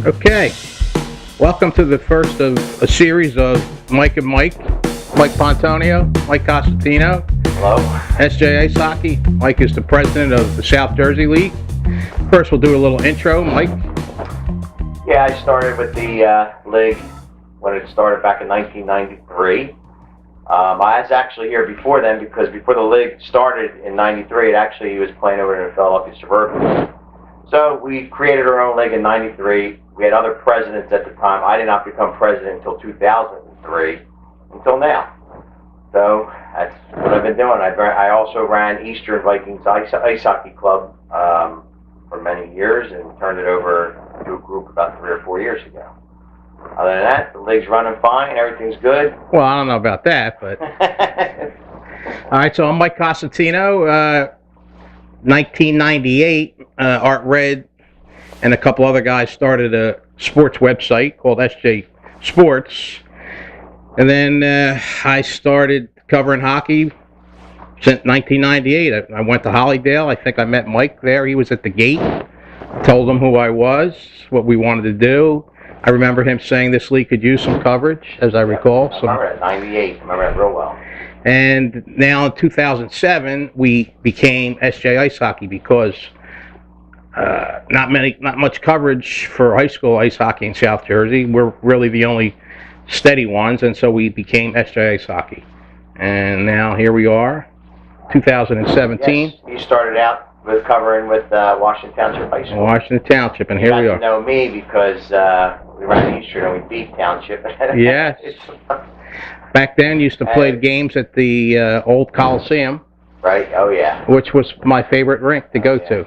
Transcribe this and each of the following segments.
Okay, welcome to the first of a series of Mike and Mike. Mike Pontonio, Mike Costantino. Hello. SJIceHockey. Mike is the president of the South Jersey League. First, we'll do a little intro. Mike? Yeah, I started with the league when it started back in 1993. I was actually here before then because before the league started in 93, he was playing over in Philadelphia Suburban. So we created our own league in 93. We had other presidents at the time. I did not become president until 2003, until now. So that's what I've been doing. I also ran Eastern Vikings Ice Hockey Club for many years and turned it over to a group about 3 or 4 years ago. Other than that, the league's running fine. Everything's good. Well, I don't know about that, but... All right, so I'm Mike Costantino. 1998, Art Red and a couple other guys started a sports website called SJ Sports. And then I started covering hockey since 1998. I went to Hollydale. I think I met Mike there. He was at the gate. Told him who I was, what we wanted to do. I remember him saying this league could use some coverage, as I recall. I remember it, 98. I remember it real well. And now in 2007, we became SJIceHockey because not much coverage for high school ice hockey in South Jersey. We're really the only steady ones, and so we became SJIceHockey. And now here we are, 2017. Yes, you started out with covering with Washington Township High School. Washington Township, and here we are. You know me because we ran Eastern and we beat Township. Yes. Back then, used to play games at the old Coliseum. Right, oh yeah. Which was my favorite rink to go to.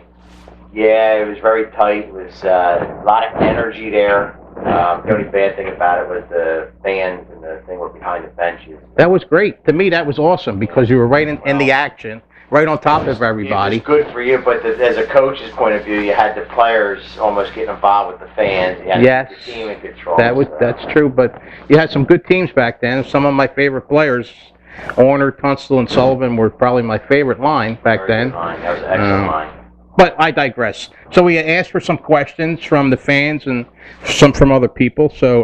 Yeah, it was very tight. It was a lot of energy there. The only bad thing about it was the fans and the thing were behind the benches. That was great. To me, that was awesome because you were right in the action, right on top of everybody. It was good for you, but as a coach's point of view, you had the players almost getting involved with the fans. You had the team in control. That's true, but you had some good teams back then. Some of my favorite players, Orner, Tunstall, and Sullivan, were probably my favorite line back then. That was an excellent line. But I digress. So we asked for some questions from the fans and some from other people. So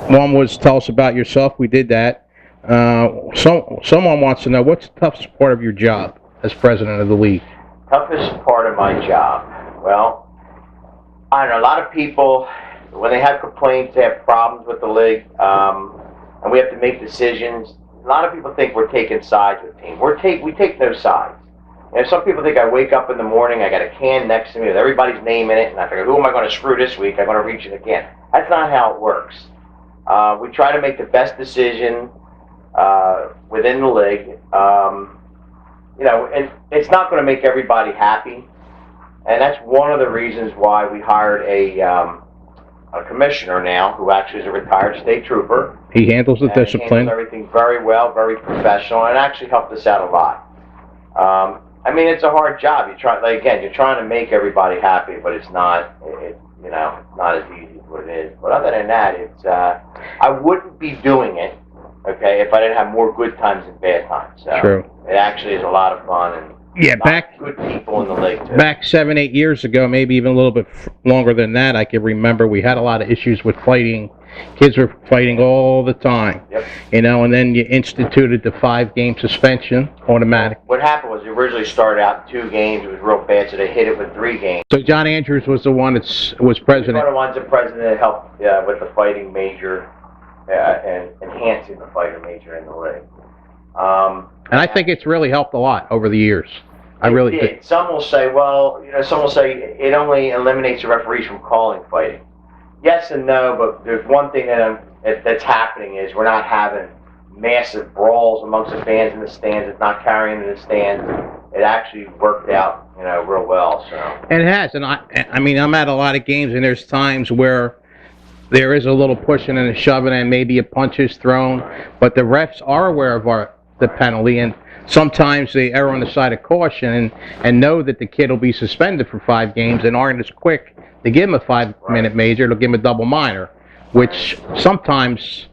one was tell us about yourself. We did that. Someone wants to know, what's the toughest part of your job as president of the league? Toughest part of my job? Well, I don't know. A lot of people, when they have complaints, they have problems with the league, and we have to make decisions. A lot of people think we're taking sides with the team. We take no sides. And some people think I wake up in the morning, I got a can next to me with everybody's name in it, and I figure, who am I going to screw this week? I'm going to reach in the can. That's not how it works. We try to make the best decision within the league. And it's not going to make everybody happy. And that's one of the reasons why we hired a commissioner now, who actually is a retired state trooper. He handles the discipline. He handles everything very well, very professional, and actually helped us out a lot. I mean, it's a hard job. You're trying to make everybody happy, but it's not. Not as easy as what it is. But other than that, I wouldn't be doing it, okay, if I didn't have more good times than bad times. So True. It actually is a lot of fun and good people in the league too. Back 7-8 years ago, maybe even a little bit longer than that, I can remember we had a lot of issues with fighting. Kids were fighting all the time. Yep. And then you instituted the 5-game suspension automatic. What happened was it originally started out 2 games. It was real bad, so they hit it with 3 games. So John Andrews was the one that was president. He was one of the president that helped with the fighting major and enhancing the fighting major in the league. And I think it's really helped a lot over the years. I really think. Some will say, it only eliminates the referees from calling fighting. Yes and no, but there's one thing that's happening is we're not having massive brawls amongst the fans in the stands. It's not carrying in the stands. It actually worked out, real well. So. And it has, and I mean, I'm at a lot of games, and there's times where there is a little pushing and a shoving, and maybe a punch is thrown, but the refs are aware of the penalty, and sometimes they err on the side of caution and know that the kid will be suspended for 5 games and aren't as quick to give him a 5-minute major. They'll give him a double minor, which sometimes,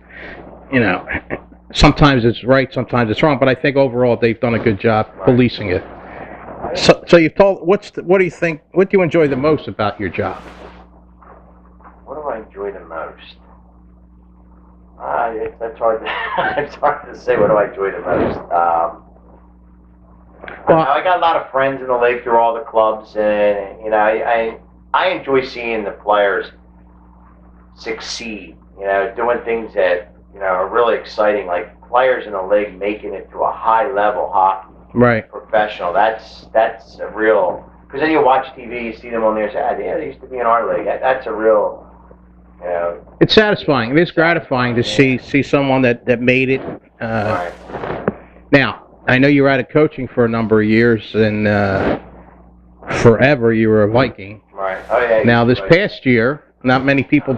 sometimes it's right, sometimes it's wrong. But I think overall they've done a good job policing it. So you've told. What do you think? What do you enjoy the most about your job? most? That's hard. It's hard to say. What do I enjoy the most? I got a lot of friends in the league through all the clubs, and I enjoy seeing the players succeed. Doing things that are really exciting, like players in the league making it to a high level hockey. Right. Professional. That's a real. Because then you watch TV, you see them on there, and say, yeah, they used to be in our league. That's a real. It's satisfying. It is gratifying to see someone that made it. Right. Now, I know you were out of coaching for a number of years, and forever you were a Viking. Right. Oh yeah. Now, this past year, not many people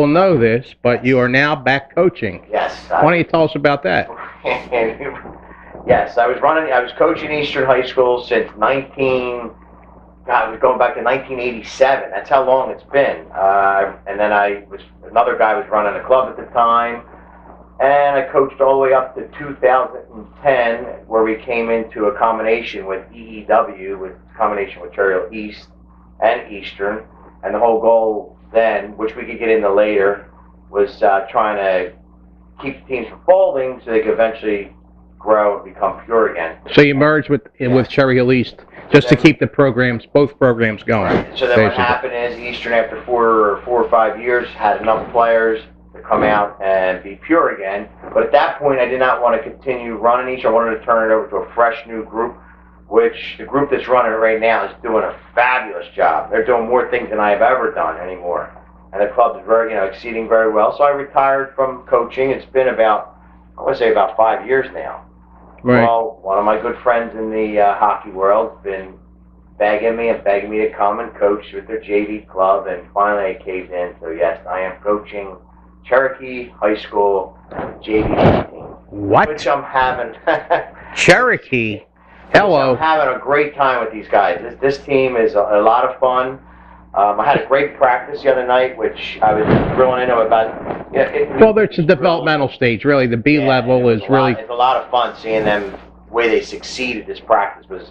know this, but you are now back coaching. Yes. Why don't you tell us about that? Yes, I was coaching Eastern High School since I was going back to 1987. That's how long it's been. And then another guy was running the club at the time, and I coached all the way up to 2010, where we came into a combination with EEW, with combination with Cherry Hill East and Eastern, and the whole goal then, which we could get into later, was trying to keep the teams from folding so they could eventually grow and become pure again. So you merged with Cherry Hill East just to keep both programs going. Right. So then what happened is Eastern, after four or 5 years, had enough players to come out and be pure again. But at that point, I did not want to continue running Eastern. I wanted to turn it over to a fresh new group, which the group that's running it right now is doing a fabulous job. They're doing more things than I have ever done anymore. And the club is very, exceeding very well. So I retired from coaching. It's been about 5 years now. Right. Well, one of my good friends in the hockey world has been begging me to come and coach with their JV club, and finally I caved in. So yes, I am coaching Cherokee High School JV team. What? Which I'm having. Cherokee? Hello. I'm having a great time with these guys. This team is a lot of fun. I had a great practice the other night, which I was drilling into about. Well, there's a developmental stage, really. The B level is really. It's a lot of fun seeing them. The way they succeeded this practice was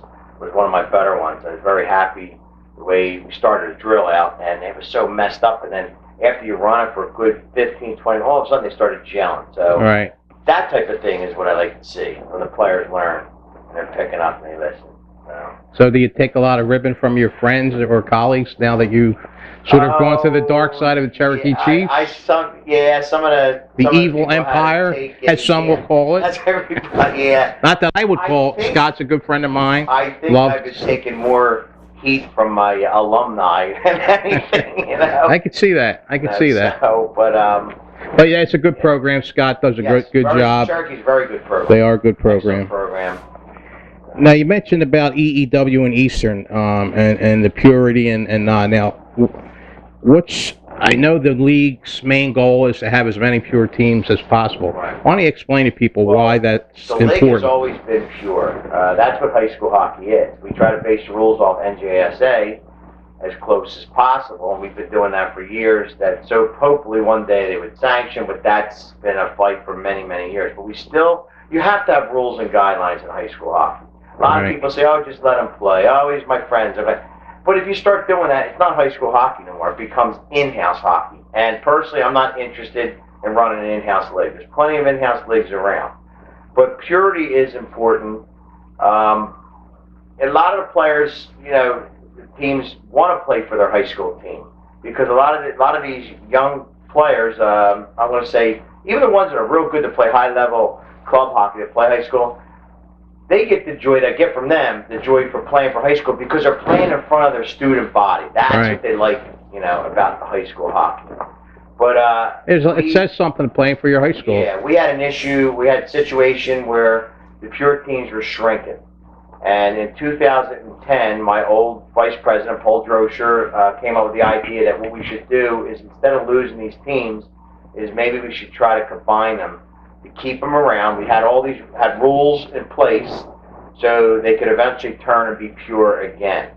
one of my better ones. I was very happy the way we started to drill out, and it was so messed up. And then after you run it for a good 15, 20, all of a sudden they started gelling. So right. That type of thing is what I like to see when the players learn and they're picking up and they listen. So do you take a lot of ribbon from your friends or colleagues now that you sort of gone to the dark side of the Cherokee Chiefs? Some of the evil empire, as some will call it. That's everybody, yeah. Not that I would call it. Scott's a good friend of mine. I think I've been taking more heat from my alumni than anything, I could see that. So, but yeah, it's a good program. Scott does a good job. Cherokee's a very good program. They are a good program. Now, you mentioned about EEW and Eastern and the purity and now, I know the league's main goal is to have as many pure teams as possible. Right. Why don't you explain to people why that's important? The league has always been pure. That's what high school hockey is. We try to base the rules off NJSA as close as possible, and we've been doing that for years. So hopefully one day they would sanction, but that's been a fight for many, many years. But you have to have rules and guidelines in high school hockey. A lot of people say, just let them play. He's my friend. But if you start doing that, it's not high school hockey anymore. It becomes in-house hockey. And personally, I'm not interested in running an in-house league. There's plenty of in-house leagues around. But purity is important. A lot of the players, the teams want to play for their high school team. Because a lot of these young players, I want to say, even the ones that are real good to play high-level club hockey, that play high school, they get the joy that I get from them, the joy for playing for high school, because they're playing in front of their student body. That's what they like, about the high school hockey. But it says something playing for your high school. Yeah, we had an issue. We had a situation where the pure teams were shrinking. And in 2010, my old vice president, Paul Droscher, came up with the idea that what we should do is, instead of losing these teams, is maybe we should try to combine them to keep them around. We had had rules in place so they could eventually turn and be pure again.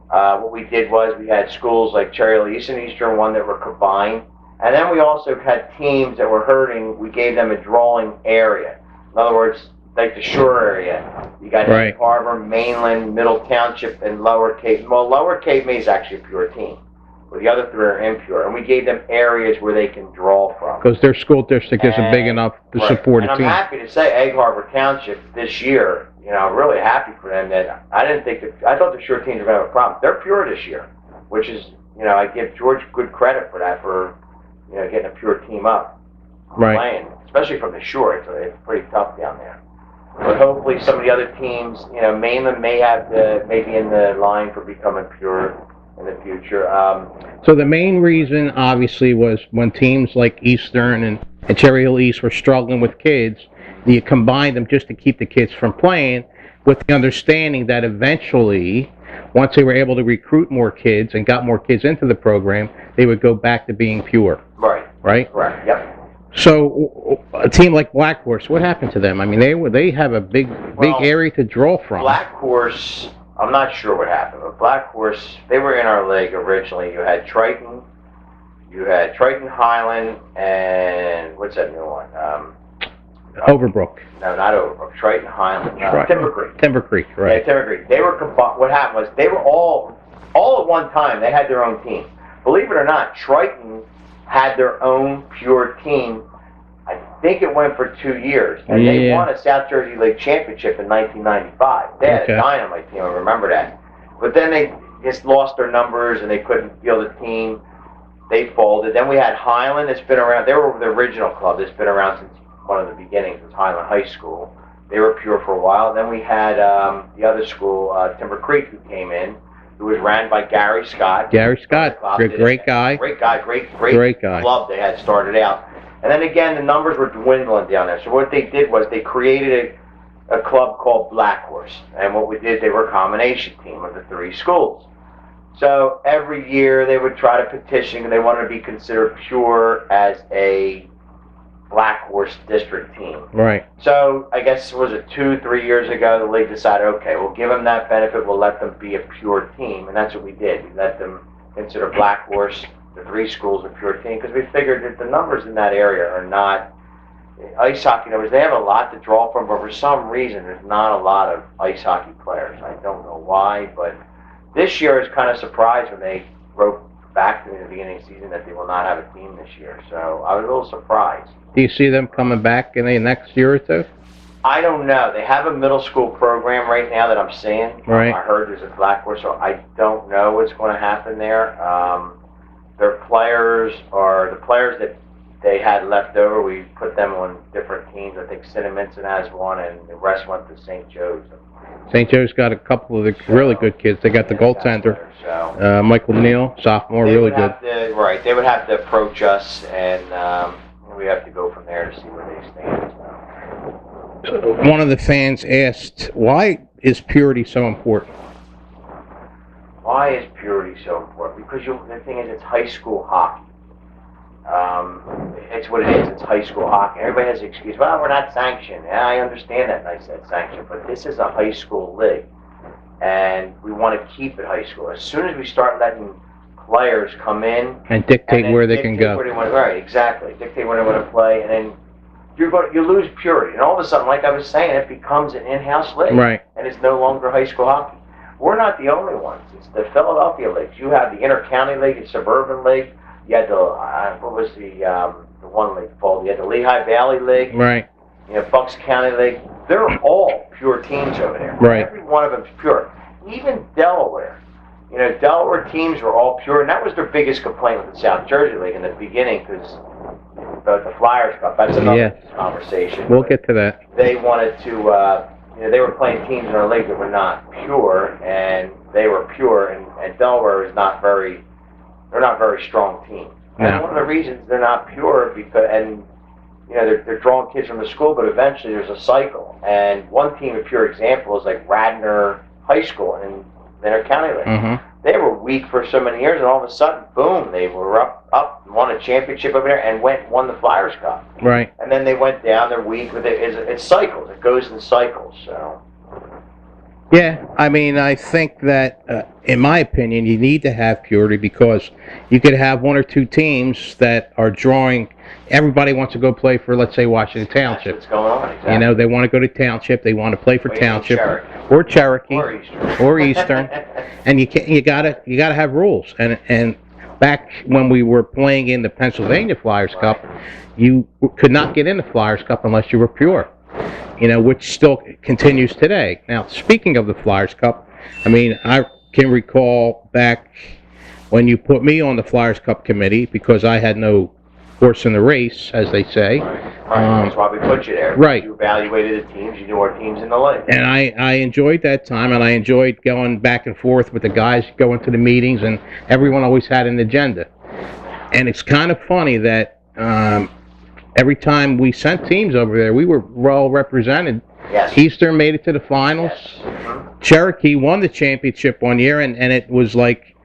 What we did was we had schools like Cherry Hill East and Eastern, one that were combined, and then we also had teams that were hurting. We gave them a drawing area. In other words, like the shore area. You got Harbor, Mainland, Middle Township, and Lower Cape. Well, Lower Cape May is actually a pure team. where the other 3 are impure. And we gave them areas where they can draw from. Because their school district isn't big enough to support a team. And I'm happy to say Egg Harbor Township this year, I'm really happy for them that I thought the Pure teams were going to have a problem. They're pure this year, which is, I give George good credit for that, for, getting a pure team up. Right. Playing, especially from the shore. It's pretty tough down there. But hopefully some of the other teams, Mainland may be in the line for becoming pure in the future. So the main reason, obviously, was when teams like Eastern and Cherry Hill East were struggling with kids, you combined them just to keep the kids from playing, with the understanding that eventually, once they were able to recruit more kids and got more kids into the program, they would go back to being pure. Right. Right? Correct. Yep. So a team like Black Horse, what happened to them? I mean, they have a big area to draw from. Black Horse, I'm not sure what happened, but Black Horse, they were in our league originally. You had Triton, Highland, and what's that new one? Overbrook. No, not Overbrook. Triton, Highland, Timber Creek. Timber Creek, right? Yeah, Timber Creek. They were combined. What happened was they were all at one time. They had their own team. Believe it or not, Triton had their own pure team. I think it went for 2 years, and they won a South Jersey League championship in 1995. They had a dynamite team. I remember that. But then they just lost their numbers and they couldn't field a team. They folded. Then we had Highland. That's been around. They were the original club that's been around since one of the beginnings. Was Highland High School. They were pure for a while. Then we had the other school, Timber Creek, who came in, who was ran by Gary Scott. Gary Scott, great guy. Great guy, great guy. Club they had started out. And then again, the numbers were dwindling down there. So what they did was they created a club called Black Horse. And what we did, they were a combination team of the 3 schools. So every year they would try to petition, and they wanted to be considered pure as a Black Horse district team. Right. So I guess, was it 2-3 years ago, the league decided, okay, we'll give them that benefit, we'll let them be a pure team, and that's what we did. We let them consider Black Horse, the 3 schools, a pure team, because we figured that the numbers in that area are not, ice hockey numbers, they have a lot to draw from, but for some reason there's not a lot of ice hockey players. I don't know why, but this year is kind of surprised when they wrote back to me in the beginning of the season that they will not have a team this year, so I was a little surprised. Do you see them coming back in the next year or two? I don't know. They have a middle school program right now that I'm seeing. Right. I heard there's a Black Horse, so I don't know what's going to happen there. Their players are the players that they had left over. We put them on different teams. I think Cinnaminson has one, and the rest went to St. Joe's. St. Joe's got a couple of the really good kids. They got the goaltender, Michael Neal, sophomore, really good. They would have to approach us, and we have to go from there to see where they stand. So. One of the fans asked, why is purity so important? Why is purity so important? Because the thing is, it's high school hockey. It's what it is. It's high school hockey. Everybody has an excuse. Well, we're not sanctioned. Yeah, I understand that, and I said sanctioned, but this is a high school league, and we want to keep it high school. As soon as we start letting players come in and dictate where they can go, right? Exactly. Dictate where they want to play, and then you lose purity, and all of a sudden, like I was saying, it becomes an in-house league, right? And it's no longer high school hockey. We're not the only ones. It's the Philadelphia leagues. You have the Inter-County League, the Suburban League. You had the what was the one league called? You had the Lehigh Valley League, right? Bucks County League. They're all pure teams over there. Right. Every one of them's pure. Even Delaware. Delaware teams were all pure, and that was their biggest complaint with the South Jersey League in the beginning, because the Flyers Cup. That's another conversation. We'll get to that. They wanted to. They were playing teams in our league that were not pure, and they were pure, and Delaware is not very. They're not a very strong team. No. And one of the reasons they're not pure they're drawing kids from the school, but eventually there's a cycle. And one team, a pure example, is like Radnor High School in the Inter-County League. Mm-hmm. They were weak for so many years, and all of a sudden, boom, they were up, won a championship over there, and won the Flyers Cup. Right. And then they went down. They're weak with it. It's cycles. It goes in cycles. So. Yeah, I mean, I think that, in my opinion, you need to have purity, because you could have 1 or 2 teams that are drawing. Everybody wants to go play for, let's say, Washington Township. That's what's going on. Exactly. They want to go to Township. They want to play for Township Cherokee. or Cherokee or Eastern. and you gotta have rules. And back when we were playing in the Pennsylvania Flyers Cup, you could not get in the Flyers Cup unless you were pure, which still continues today. Now, speaking of the Flyers Cup, I mean, I can recall back when you put me on the Flyers Cup committee because I had no horse in the race, as they say. That's why we put you there. Right. You evaluated the teams. You knew our teams in the league. And I enjoyed that time, and I enjoyed going back and forth with the guys, going to the meetings, and everyone always had an agenda. And it's kind of funny that every time we sent teams over there, we were well represented. Yes. Eastern made it to the finals. Yes. Mm-hmm. Cherokee won the championship one year, and it was like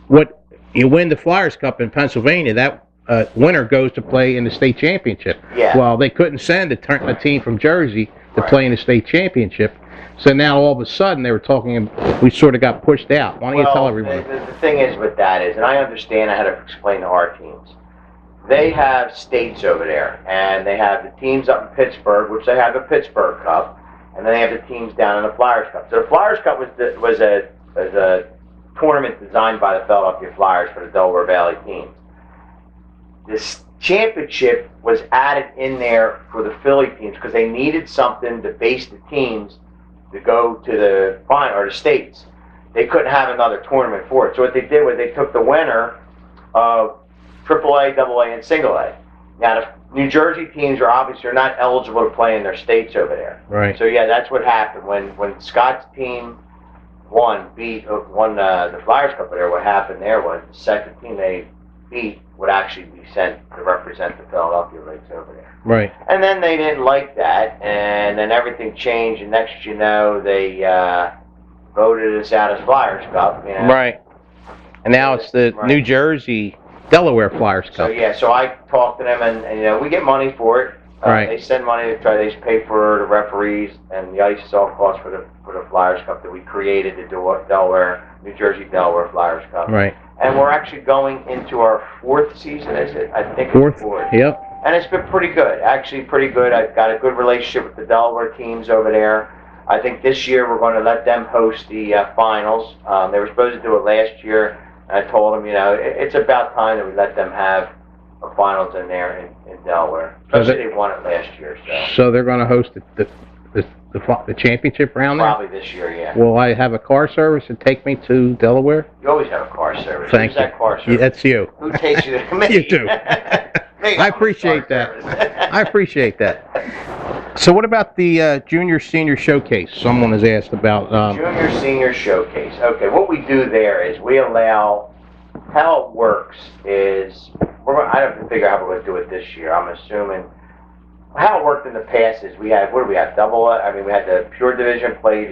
what you win the Flyers Cup in Pennsylvania, that winner goes to play in the state championship. Yeah. Well, they couldn't send a team from Jersey to play in the state championship, so now all of a sudden they were talking, we sort of got pushed out. Why don't you tell everyone? The thing is with that is, and I understand, I had to explain to our teams, they have states over there, and they have the teams up in Pittsburgh, which they have the Pittsburgh Cup, and then they have the teams down in the Flyers Cup. So the Flyers Cup was a tournament designed by the Philadelphia Flyers for the Delaware Valley teams. This championship was added in there for the Philly teams because they needed something to base the teams to go to the final or the states. They couldn't have another tournament for it. So what they did was they took the winner of AAA, AA, and Single A. Now the New Jersey teams are not eligible to play in their states over there. Right. So yeah, that's what happened when Scott's team won the Flyers Cup over there. What happened there was the second team they beat would actually be sent to represent the Philadelphia Rays over there. Right. And then they didn't like that, and then everything changed, and next you know, they voted us out as Flyers Cup. Right. And now it's the New Jersey Delaware Flyers Cup. So yeah, so I talked to them, and we get money for it. Right. They send money to they pay for the referees and the ice soft costs for the Flyers Cup that we created, the New Jersey Delaware Flyers Cup. Right. And we're actually going into our fourth season, is it? I think Fourth. It's fourth. Yep. And it's been pretty good, actually pretty good. I've got a good relationship with the Delaware teams over there. I think this year we're going to let them host the finals. They were supposed to do it last year, and I told them, it's about time that we let them have a finals in there in Delaware. Especially they won it last year. So they're going to host the championship round there? Probably this year, yeah. Will I have a car service to take me to Delaware? You always have a car service. Thank Who's that car service? you. That's you. Who takes you to me? You do. I appreciate that. I appreciate that. So what about the junior-senior showcase? Someone has asked about. Junior-senior showcase. Okay, what we do there is we allow, how it works is, I have to figure out how we're going to do it this year. I'm assuming, how it worked in the past is we had, what do we have, we had the pure division play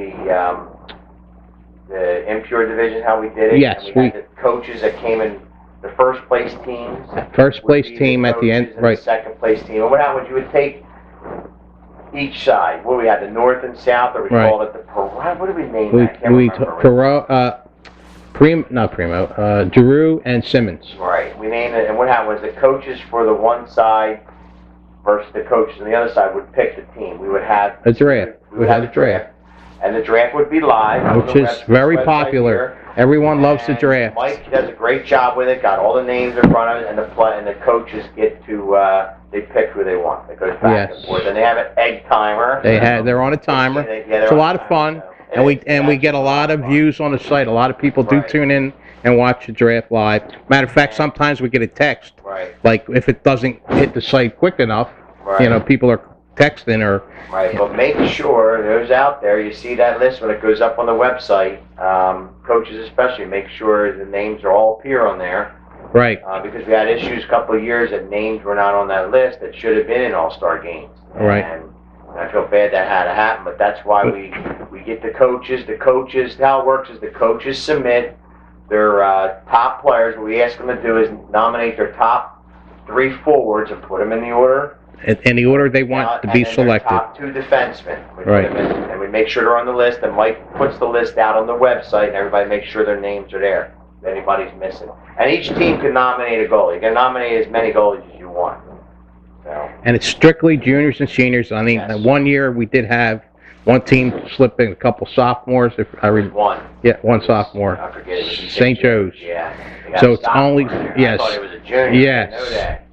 the impure division, how we did it. Yes. And we had the coaches that came in, the first place teams. First place team at the end, right. The second place team. And what happened was you would take each side. What do we have, the north and south, or we called it the, what do we name that? I can't remember. Giroux and Simmons. Right. We named it, and what happened was the coaches for the one side versus the coaches on the other side would pick the team. We would have a draft. We would have a draft. And the draft would be live. Which is very popular. Everyone loves the draft. Mike does a great job with it, got all the names in front of it, and the coaches get to, they pick who they want. It goes back and forth. And they have an egg timer. They're on a timer. It's a lot of fun. And we get a lot of views on the site. A lot of people do tune in and watch the draft live. Matter of fact, sometimes we get a text. Right. Like if it doesn't hit the site quick enough, people are texting or. Right, but make sure those out there, you see that list when it goes up on the website, coaches especially, make sure the names are all appear on there. Right. Because we had issues a couple of years that names were not on that list that should have been in All-Star games. Right. And I feel bad that had to happen, but that's why we get the coaches. The coaches, how it works is the coaches submit their top players. What we ask them to do is nominate their top 3 forwards and put them in the order. In the order they want to be selected. Top 2 defensemen. And we make sure they're on the list, and Mike puts the list out on the website, and everybody makes sure their names are there if anybody's missing. And each team can nominate a goalie. You can nominate as many goalies as you want. So. And it's strictly juniors and seniors. I mean, one year we did have one team slipped in, a couple sophomores. If I read, One. yeah, one sophomore. I forget. It was in St. Joe's. Yeah. So it's only I yes. thought it was a junior. Yes. I didn't know that.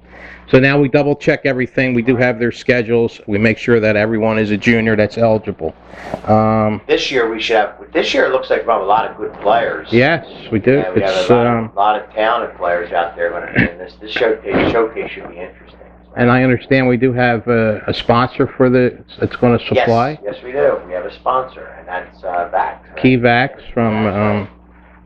So now we double check everything. We do have their schedules. We make sure that everyone is a junior that's eligible. This year we should have. This year it looks like we have a lot of good players. Yes, we do. Yeah, we have a lot of talented players out there. And this showcase should be interesting. And I understand we do have a sponsor for that's going to supply. Yes, we do. We have a sponsor, and that's Vax. Key Vax from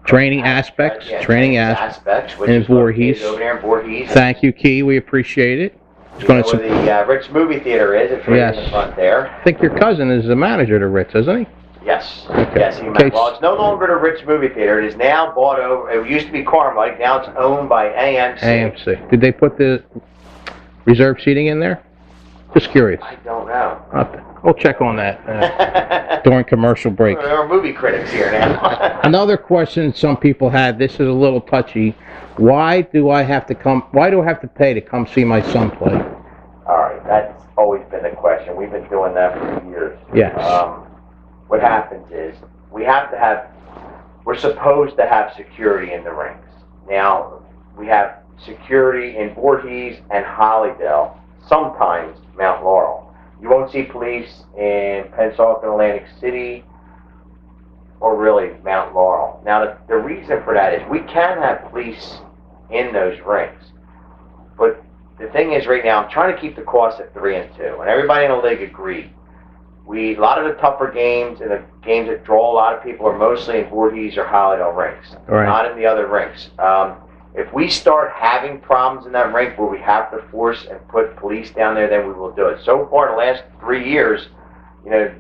Training Aspects. Yeah, Training Aspects. Which In is Voorhees. over there in Voorhees. Thank you, Key. We appreciate it. It's going to where the Ritz movie theater is. It's right in the front there. I think your cousin is the manager to Ritz, isn't he? Yes. Okay. Yes. Well, it's no longer the Ritz movie theater. It is now bought over. It used to be Carmike. Now it's owned by AMC. AMC. Did they put the reserve seating in there? Just curious. I don't know. We'll check on that during commercial break. There are movie critics here now. Another question some people had. This is a little touchy. Why do I have to pay to come see my son play? All right, that's always been the question. We've been doing that for years. Yes. What happens is we're supposed to have security in the rinks. Now we have security in Voorhees and Hollydale. Sometimes Mount Laurel. You won't see police in Pensacola, Atlantic City, or really Mount Laurel. Now, the reason for that is we can have police in those rinks. But the thing is, right now, I'm trying to keep the cost at 3 and 2. And everybody in the league agreed. A lot of the tougher games and the games that draw a lot of people are mostly in Voorhees or Hollydale rinks, not in the other rinks. If we start having problems in that rink where we have to force and put police down there, then we will do it. So far, the last 3 years,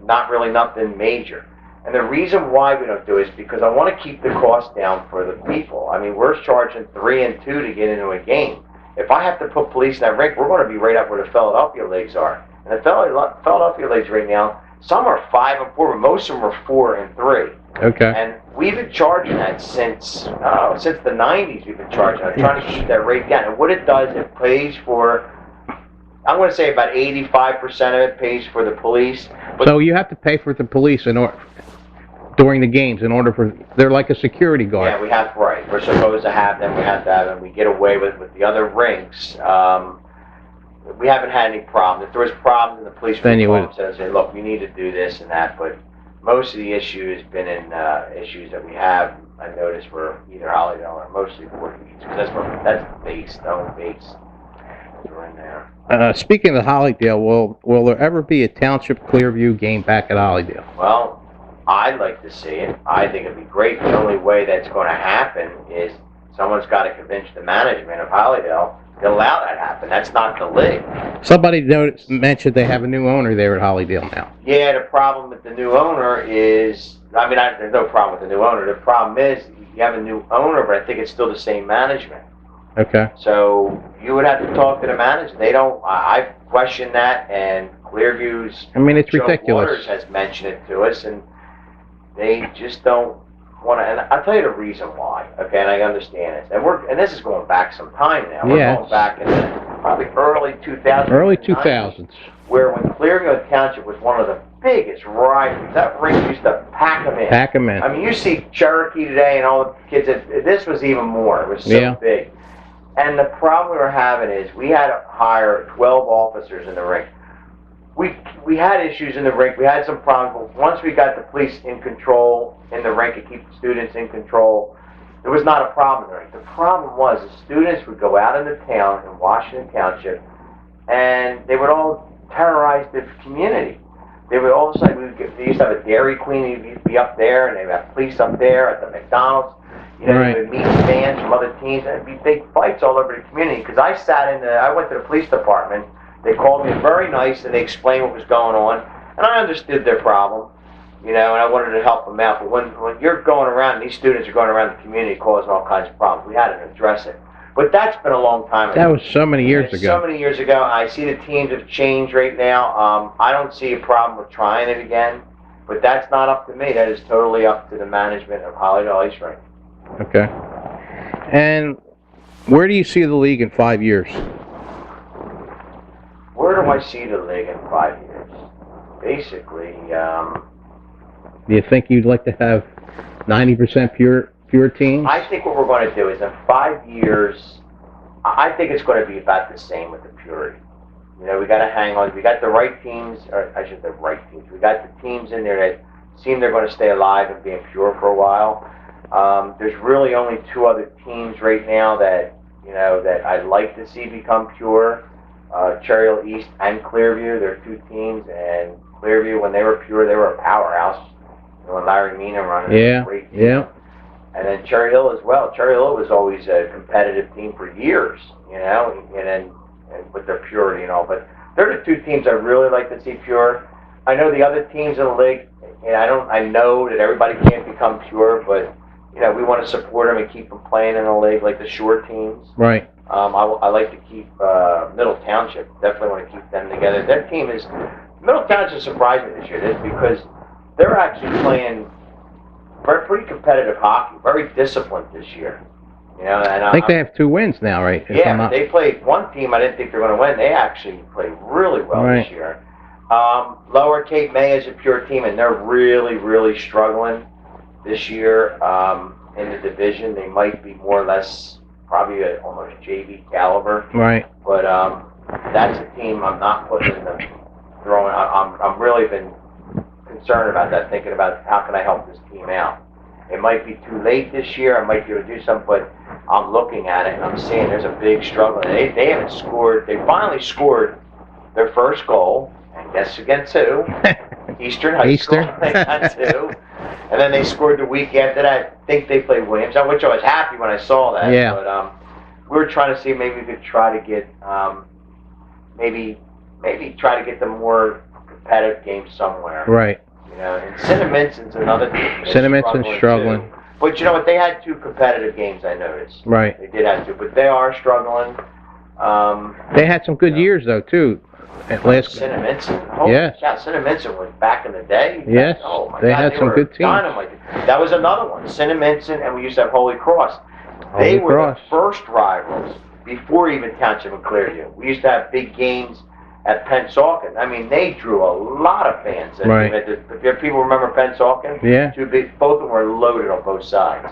not really nothing major. And the reason why we don't do it is because I want to keep the cost down for the people. I mean, we're charging 3 and 2 to get into a game. If I have to put police in that rink, we're going to be right up where the Philadelphia leagues are. And the Philadelphia leagues right now, some are 5 and 4, but most of them are 4 and 3. Okay. And we've been charging that since the 90s. We've been charging that, trying to keep that rate down. And what it does, it pays for, I'm going to say about 85% of it pays for the police. So you have to pay for the police during the games in order for, they're like a security guard. Yeah, we have, right. We're supposed to have them. We have to have them. We get away with the other rinks. We haven't had any problems. If there was problems, and the police would come and say, look, we need to do this and that. But most of the issue has been in issues that we have. I noticed were either Hollydale or mostly Voorhees, because that's the base, the home base. We're in there. Speaking of Hollydale, will there ever be a Township Clearview game back at Hollydale? Well, I'd like to see it. I think it'd be great. The only way that's going to happen is someone's got to convince the management of Hollydale to allow that to happen. That's not the league. Somebody mentioned they have a new owner there at Hollydale now. Yeah, the problem with the new owner is, there's no problem with the new owner. The problem is you have a new owner, but I think it's still the same management. Okay. So you would have to talk to the management. They don't. I've questioned that, and Clearview's. It's ridiculous. Waters has mentioned it to us, and they just don't want to. And I'll tell you the reason why. Okay, and I understand this. And this is going back some time now. We're going back in probably early 2000s. Early 2000s. Where when Clearview Township was one of the biggest rivalries, that rink used to pack them in. Pack them in. I mean, you see Cherokee today and all the kids. This was even more. It was so big. And the problem we were having is we had to hire 12 officers in the rink. We had issues in the rink. We had some problems. But once we got the police in control in the rink and keep the students in control, there was not a problem in the rink. The problem was the students would go out into town in Washington Township, and they would all terrorize the community. They would all of a sudden, they used to have a Dairy Queen, you'd be up there, and they would have police up there at the McDonald's. They would meet fans from other teams, and it'd be big fights all over the community. Because I went to the police department. They called me very nice, and they explained what was going on, and I understood their problem, and I wanted to help them out. But when you're going around, and these students are going around the community causing all kinds of problems, we had to address it. But that's been a long time ago. That was so many years ago. So many years ago. I see the teams have changed right now. I don't see a problem with trying it again, but that's not up to me. That is totally up to the management of Hollydale Ice Rink. Okay. And where do you see the league in 5 years? Where do I see the league in 5 years? basically, Do you think you'd like to have 90% pure teams? I think what we're going to do is in 5 years, I think it's going to be about the same with the purity. You know, we got to hang on. We got the right teams, or I should say right teams. We got the teams in there that seem they're going to stay alive and being pure for a while. There's really only 2 other teams right now that, you know, that I'd like to see become pure. Cherry Hill East and Clearview. They're 2 teams, and Clearview, when they were pure, they were a powerhouse. You know, when Larry Mina running, Yeah, great team. yeah. And then Cherry Hill as well. Cherry Hill was always a competitive team for years, you know, and with their purity and all. But they're the 2 teams I really like to see pure. I know the other teams in the league, and I know that everybody can't become pure, but, you know, we want to support them and keep them playing in the league, like the shore teams. Right. I like to keep Middle Township. Definitely want to keep them together. Their team is Middle Township surprised me this year, because they're actually playing pretty competitive hockey, very disciplined this year. You know, and I think they have 2 wins now, right? Yeah, they played one team I didn't think they were going to win. They actually played really well this year. Lower Cape May is a pure team, and they're really, really struggling this year in the division. They might be more or less probably almost JV caliber. Right. But that's a team I'm not putting in the throwing. I'm really been concerned about that, thinking about how can I help this team out. It might be too late this year. I might be able to do something, but I'm looking at it and I'm seeing there's a big struggle. They haven't scored. They finally scored their first goal, and guess against who? Eastern High School. They got 2. And then they scored the week after that. I think they played Williams, which I was happy when I saw that. Yeah. But we were trying to see maybe we could try to get maybe try to get them more competitive games somewhere. Right. You know, and Cinnaminst's another team. Cinnaminst's struggling. Too. But you know what? They had 2 competitive games, I noticed. Right. They did have 2, but they are struggling. They had some good years, though, too. At last. Cinnaminst. Oh, yes. Yeah, Cinnaminst was back in the day. Yes. Oh, my they God, had some were good teams. Dynamite. That was another one. Cinnaminst, and we used to have Holy Cross. Holy They were Cross. the first rivals before even Township and Clearview. We used to have big games at Pensauken. I mean, they drew a lot of fans. Right. If people remember Pensauken, Yeah. both of them were loaded on both sides.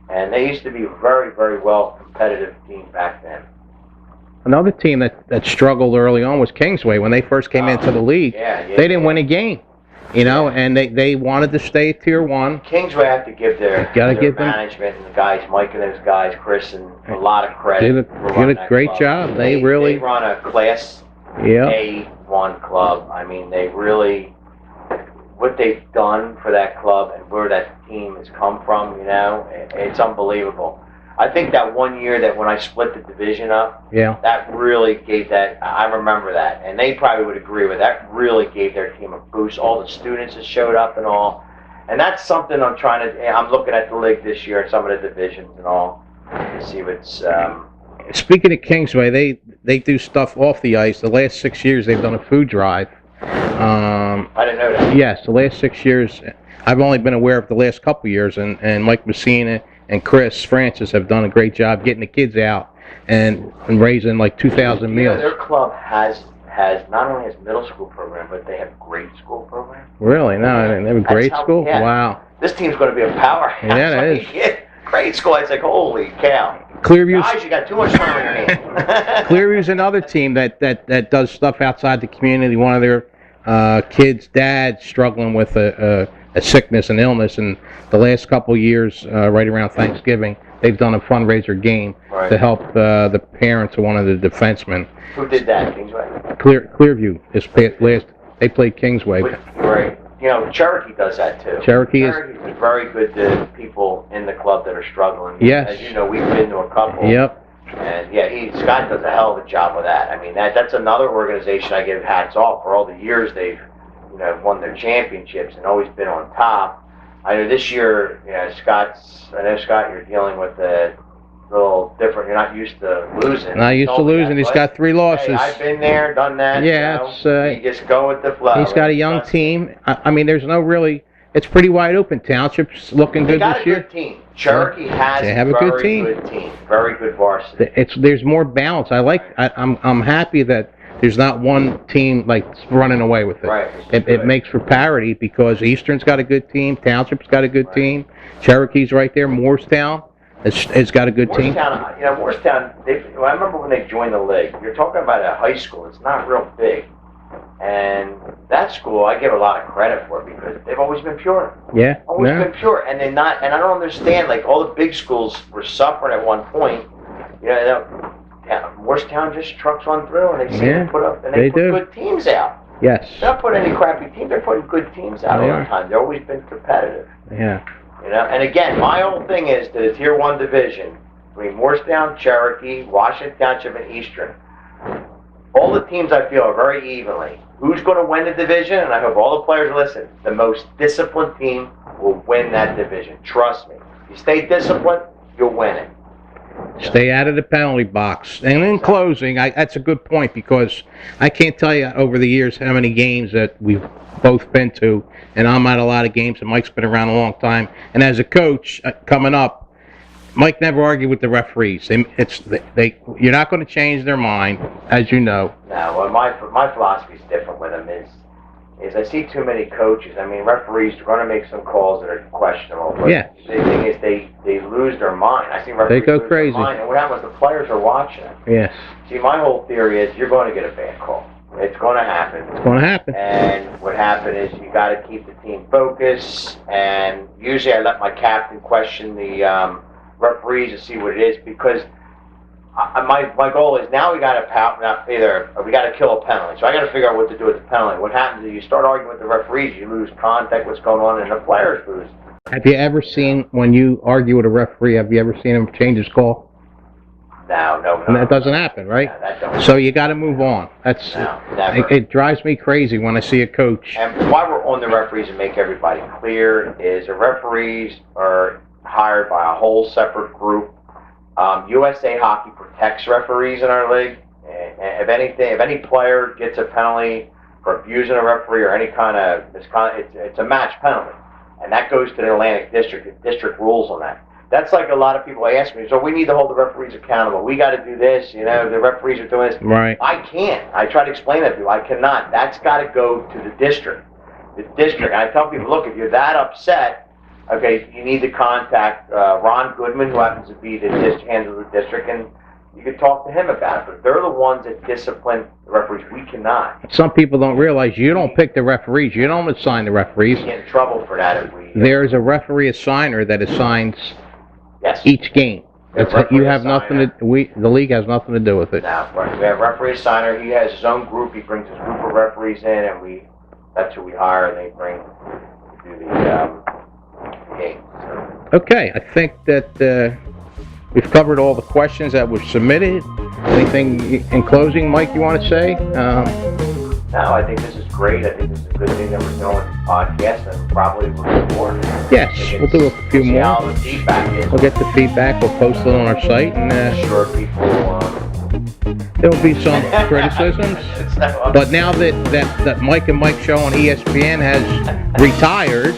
And they used to be a very, very well competitive team back then. Another team that struggled early on was Kingsway. When they first came into the league, they didn't win a game. You know, and they wanted to stay at Tier 1. Kingsway have to give their management and the guys, Mike and those guys, Chris, and a lot of credit. Did a great job. They really run a Class A1 club. I mean, they really, what they've done for that club and where that team has come from, you know, it's unbelievable. I think that one year that when I split the division up, that really gave that, I remember that, and they probably would agree with that, really gave their team a boost. All the students that showed up and all, and that's something I'm looking at the league this year, some of the divisions and all, to see what's... Speaking of Kingsway, they do stuff off the ice. The last 6 years they've done a food drive. I didn't know that. Yes, the last 6 years. I've only been aware of the last couple years, and Mike Messina and Chris Francis have done a great job getting the kids out and raising like 2,000 meals. Their club has not only has middle school program, but they have grade school program. Really? No, they have a grade school? Yeah. Wow. This team's going to be a powerhouse. Yeah, it is. Yeah, grade school, it's like, holy cow. Clearview's, guys, you got too much time on your hands. Clearview's another team that does stuff outside the community. One of their kids' dads struggling with a sickness and illness, and the last couple years, right around Thanksgiving, they've done a fundraiser game to help the parents of one of the defensemen. Who did that, Kingsway? Clearview. They played Kingsway. Right. You know, Cherokee does that too. Cherokee is very good to people in the club that are struggling. Yes. As you know, we've been to a couple. Yep. And yeah, Scott does a hell of a job with that. I mean, that's another organization I give hats off for all the years they've, you know, won their championships and always been on top. I know this year, you know, Scott, you're dealing with a little different. You're not used to losing. Not used to losing. He's got 3 losses. Hey, I've been there, done that. Yeah, you know, you just go with the flow. He's got a young team. I mean, there's no really. It's pretty wide open. Township's looking good this year. They got a good team. Cherokee has a good team. Very good varsity. There's more balance. I'm happy that There's not one team like running away with it. Right. It makes for parity because Eastern's got a good team, Township's got a good team, Cherokee's right there, Moorestown has got a good team. Moorestown, I remember when they joined the league. You're talking about a high school. It's not real big. And that school, I give a lot of credit for because they've always been pure. Yeah. Always been pure. And they're not, and I don't understand, like all the big schools were suffering at one point. Moorestown just trucks on through and they seem to put up, and they put good teams out. Yes. They're not putting any crappy teams, they're putting good teams out all the time. They've always been competitive. Yeah. And again, my whole thing is the Tier 1 division between Moorestown, Cherokee, Washington Township, and Eastern. All the teams I feel are very evenly. Who's going to win the division? And I hope all the players listen. The most disciplined team will win that division. Trust me. If you stay disciplined, you'll win it. Stay out of the penalty box. And in closing, that's a good point because I can't tell you over the years how many games that we've both been to, and I'm at a lot of games, and Mike's been around a long time. And as a coach coming up, Mike never argued with the referees. You're not going to change their mind, as you know. No, well, my philosophy is different with them. Is I see too many coaches. I mean, referees are going to make some calls that are questionable. But yeah. The thing is, they lose their mind. I see referees they go lose crazy. Their mind. And what happens? The players are watching it. Yes. See, my whole theory is you're going to get a bad call. It's going to happen. It's going to happen. And what happened is you got to keep the team focused. And usually I let my captain question the referees to see what it is because my goal is now we got to kill a penalty. So I got to figure out what to do with the penalty. What happens is you start arguing with the referees, you lose contact, what's going on, and the players lose. Have you ever seen, when you argue with a referee, have you ever seen him change his call? No. And that doesn't happen, right? No, that don't. So you got to move on. It drives me crazy when I see a coach. And why we're on the referees and make everybody clear is the referees are hired by a whole separate group. USA Hockey protects referees in our league. If any player gets a penalty for abusing a referee or any kind of misconduct, it's a match penalty, and that goes to the Atlantic District. The district rules on that. That's like a lot of people ask me, so we need to hold the referees accountable. We got to do this, the referees are doing this. Right. I can't. I try to explain that to people. I cannot. That's got to go to the district. The district. And I tell people, look, if you're that upset, okay, you need to contact Ron Goodman, who happens to be the handle of the district, and you can talk to him about it. But they're the ones that discipline the referees. We cannot. Some people don't realize you don't pick the referees. You don't assign the referees. We get in trouble for that if we. There's a referee assigner that assigns yes. each game. You have nothing to. The league has nothing to do with it. No, right. We have a referee assigner. He has his own group. He brings his group of referees in, and that's who we hire. And they bring to do the. Okay, I think that we've covered all the questions that were submitted. Anything in closing, Mike, you want to say? No, I think this is great. I think this is a good thing that we're doing with the podcast, and probably we'll do more. Yes, we'll do a few more. How the feedback is. We'll get the feedback. We'll post it on our site, and sure people. There will be some criticisms. But now that Mike and Mike show on ESPN has retired,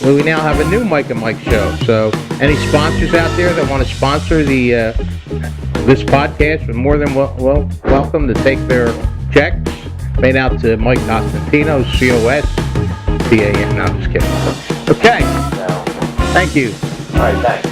we now have a new Mike and Mike show. So any sponsors out there that want to sponsor this podcast are more than welcome to take their checks made out to Mike Costantino, COS, TAN. No, I'm just kidding. Okay. No. Thank you. All right, thanks.